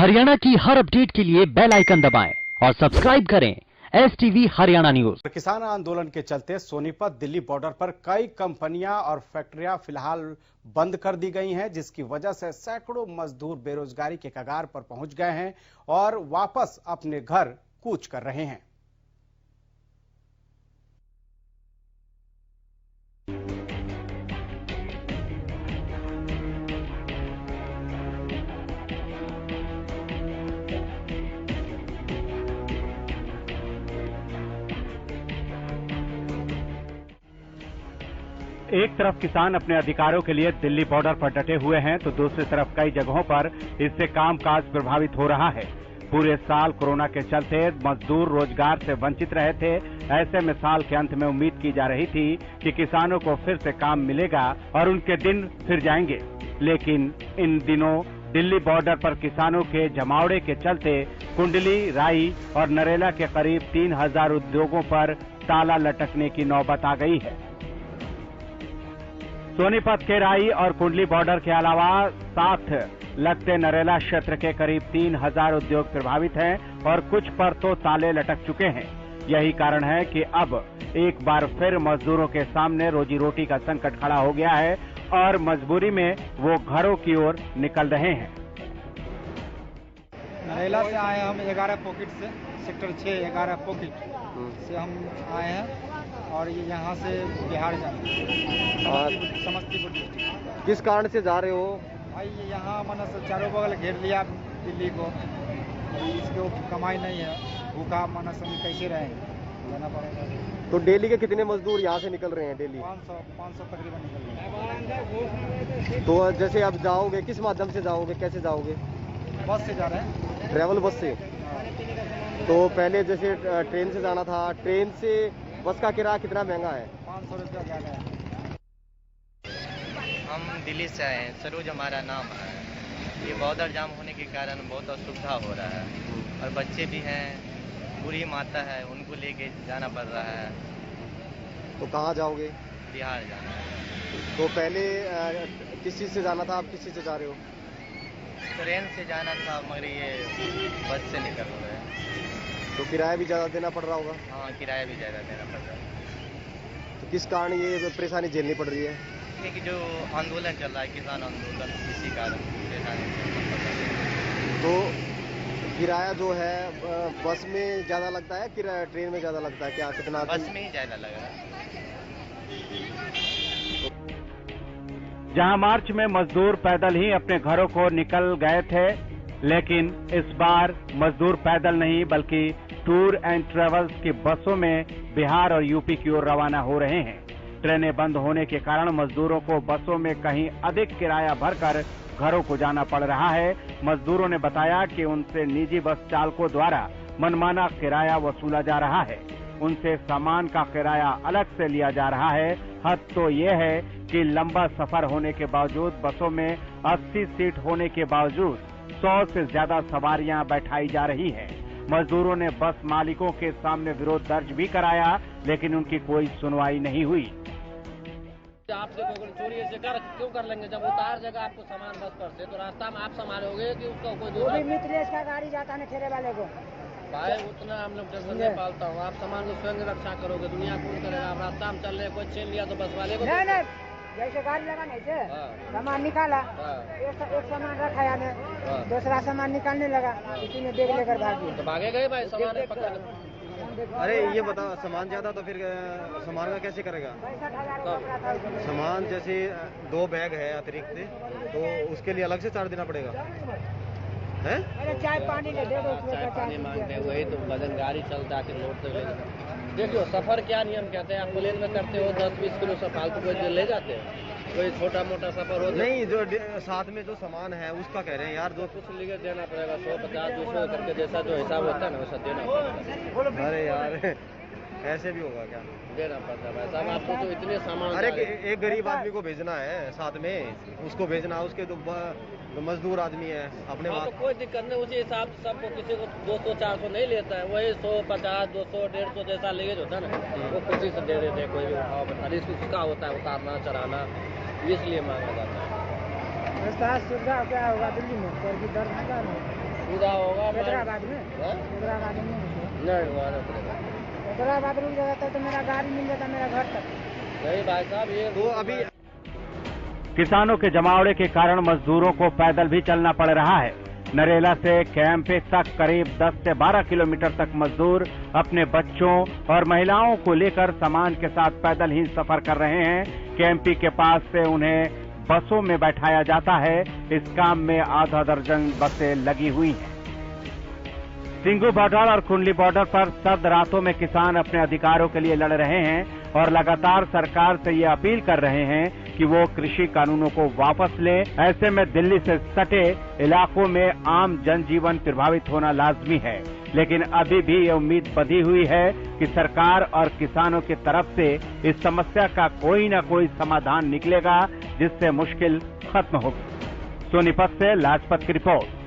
हरियाणा की हर अपडेट के लिए बेल आइकन दबाएं और सब्सक्राइब करें STV हरियाणा न्यूज। किसान आंदोलन के चलते सोनीपत दिल्ली बॉर्डर पर कई कंपनियां और फैक्ट्रियां फिलहाल बंद कर दी गई हैं, जिसकी वजह से सैकड़ों मजदूर बेरोजगारी के कगार पर पहुंच गए हैं और वापस अपने घर कूच कर रहे हैं। एक तरफ किसान अपने अधिकारों के लिए दिल्ली बॉर्डर पर डटे हुए हैं, तो दूसरी तरफ कई जगहों पर इससे कामकाज प्रभावित हो रहा है। पूरे साल कोरोना के चलते मजदूर रोजगार से वंचित रहे थे। ऐसे में साल के अंत में उम्मीद की जा रही थी कि किसानों को फिर से काम मिलेगा और उनके दिन फिर जाएंगे, लेकिन इन दिनों दिल्ली बॉर्डर पर किसानों के जमावड़े के चलते कुंडली, राई और नरेला के करीब 3000 उद्योगों पर ताला लटकने की नौबत आ गई है। सोनीपत के राई और कुंडली बॉर्डर के अलावा साथ लगते नरेला क्षेत्र के करीब 3000 उद्योग प्रभावित हैं और कुछ पर तो ताले लटक चुके हैं। यही कारण है कि अब एक बार फिर मजदूरों के सामने रोजी रोटी का संकट खड़ा हो गया है और मजबूरी में वो घरों की ओर निकल रहे हैं। नरेला से आए हम 11 पॉकेट से, सेक्टर 6 11 पॉकेट से हम आए हैं और ये यहाँ से बिहार जाएंगे, समस्तीपुर डिस्ट्रिक्ट। किस कारण से जा रहे हो भाई? ये यहाँ मैंने चारों बगल घेर लिया दिल्ली को, इसको कमाई नहीं है, भूखा माना सब कैसे रहेंगे, जाना पड़ेगा। तो डेली के कितने मजदूर यहाँ से निकल रहे हैं? डेली 500 तकरीबन निकल रहे हैं। तो जैसे आप जाओगे किस माध्यम से जाओगे, कैसे जाओगे? बस से जा रहे हैं, ट्रैवल बस से। तो पहले जैसे ट्रेन से जाना था, ट्रेन से बस का किराया कितना महंगा है? 500 रुपया ज़्यादा है। हम दिल्ली से आए हैं, सरोज हमारा नाम है। ये बॉर्डर जाम होने के कारण बहुत असुविधा हो रहा है और बच्चे भी हैं, बूढ़ी माता है, उनको लेके जाना पड़ रहा है। तो कहाँ जाओगे? बिहार जाना है। तो पहले किस चीज़ से जाना था, आप किस चीज़ से जा रहे हो? ट्रेन से जाना था, मगर ये बस से निकल रहे हैं। तो किराया भी ज़्यादा देना पड़ रहा होगा? हाँ, किराया भी ज़्यादा देना पड़ रहा है। तो किस कारण ये परेशानी झेलनी पड़ रही है? क्योंकि जो आंदोलन चल रहा है, किसान आंदोलन, इसी कारण परेशानी झेलना पड़ रहा है। तो किराया जो है बस में ज़्यादा लगता है, किराया ट्रेन में ज़्यादा लगता है? क्या कितना? बस में ही ज़्यादा लग रहा है। जहां मार्च में मजदूर पैदल ही अपने घरों को निकल गए थे, लेकिन इस बार मजदूर पैदल नहीं बल्कि टूर एंड ट्रेवल्स की बसों में बिहार और यूपी की ओर रवाना हो रहे हैं। ट्रेनें बंद होने के कारण मजदूरों को बसों में कहीं अधिक किराया भरकर घरों को जाना पड़ रहा है। मजदूरों ने बताया कि उनसे निजी बस चालकों द्वारा मनमाना किराया वसूला जा रहा है, उनसे सामान का किराया अलग से लिया जा रहा है। हद तो ये है कि लंबा सफर होने के बावजूद बसों में 80 सीट होने के बावजूद 100 से ज्यादा सवारियां बैठाई जा रही है। मजदूरों ने बस मालिकों के सामने विरोध दर्ज भी कराया, लेकिन उनकी कोई सुनवाई नहीं हुई। आपसे चोरी ऐसे क्यों कर लेंगे? जब उतार जगह आपको सामान बस पर से, तो रास्ता में आप संभालोगे कि उसका कोई दूसरा? मित्रेश का गाड़ी जाता है ठेले वाले को। भाई उतना हम लोग टेंशन नहीं पालता हूँ, आप सामान को स्वयं रक्षा करोगे, दुनिया कौन करेगा? आप रास्ता में चल रहे, कोई छीन लिया तो बस वाले को नहीं, जैसे गाड़ी लगा नहीं थे, सामान निकाला, एक सामान रखा याद है, दूसरा सामान निकालने लगा, किसी ने बैग लेकर भाग गया। तो भागे गए भाई सामान पकड़। अरे ये बता, सामान ज्यादा तो फिर सामान का कैसे करेगा? सामान जैसे 2 बैग है अतिरिक्त, तो उसके लिए अलग से चार्ज देना पड़ेगा है? अरे चाय पानी ले दे दो, चाय पानी मांगते हैं, वही तो वजन गाड़ी चलता है कि लोड तो ले जाते। देखियो सफर क्या नियम कहते हैं, आप प्लेन में करते हो 10-20 किलो से फालतू कोई ले जाते हैं, कोई छोटा मोटा सफर हो नहीं, जो साथ में जो सामान है उसका कह रहे हैं यार, जो कुछ लेके देना पड़ेगा, 150-200 करके जैसा जो हिसाब होता है ना वैसा देना पड़ेगा। अरे यार ऐसे भी होगा क्या? देना पड़ता है भाई साहब, आपको तो इतने सामान। अरे एक गरीब आदमी को भेजना है साथ में, उसको भेजना, उसके तो मजदूर आदमी है अपने वहाँ। तो कोई दिक्कत नहीं, उसी हिसाब से सबको, किसी को 200-400 नहीं लेता है, वही 100-50-200-150 जैसा लेगे होता है ना, वो खुशी से दे देते हैं। कोई भी उठाओ रिस्क उसका होता है, उतारना चढ़ाना, इसलिए मांगा जाता है। सुविधा क्या होगा दिल्ली में? दर्द सुविधा होगा हैदराबाद में हाँ? हैदराबाद में नहीं वहाँ नहीं पड़ेगा। हैदराबाद रुक जाता तो मेरा गाड़ी मिल जाता मेरा घर तक। नहीं भाई साहब ये तो अभी किसानों के जमावड़े के कारण मजदूरों को पैदल भी चलना पड़ रहा है। नरेला से कैंपे तक करीब 10 से 12 किलोमीटर तक मजदूर अपने बच्चों और महिलाओं को लेकर सामान के साथ पैदल ही सफर कर रहे हैं। कैंपी के पास से उन्हें बसों में बैठाया जाता है। इस काम में आधा दर्जन बसें लगी हुई हैं। सिंगू बॉर्डर और कुंडली बॉर्डर पर सर्द रातों में किसान अपने अधिकारों के लिए लड़ रहे हैं और लगातार सरकार से ये अपील कर रहे हैं कि वो कृषि कानूनों को वापस ले। ऐसे में दिल्ली से सटे इलाकों में आम जनजीवन प्रभावित होना लाजमी है, लेकिन अभी भी ये उम्मीद बंधी हुई है कि सरकार और किसानों की तरफ से इस समस्या का कोई न कोई समाधान निकलेगा, जिससे मुश्किल खत्म होगी। सोनीपत से लाजपत की रिपोर्ट।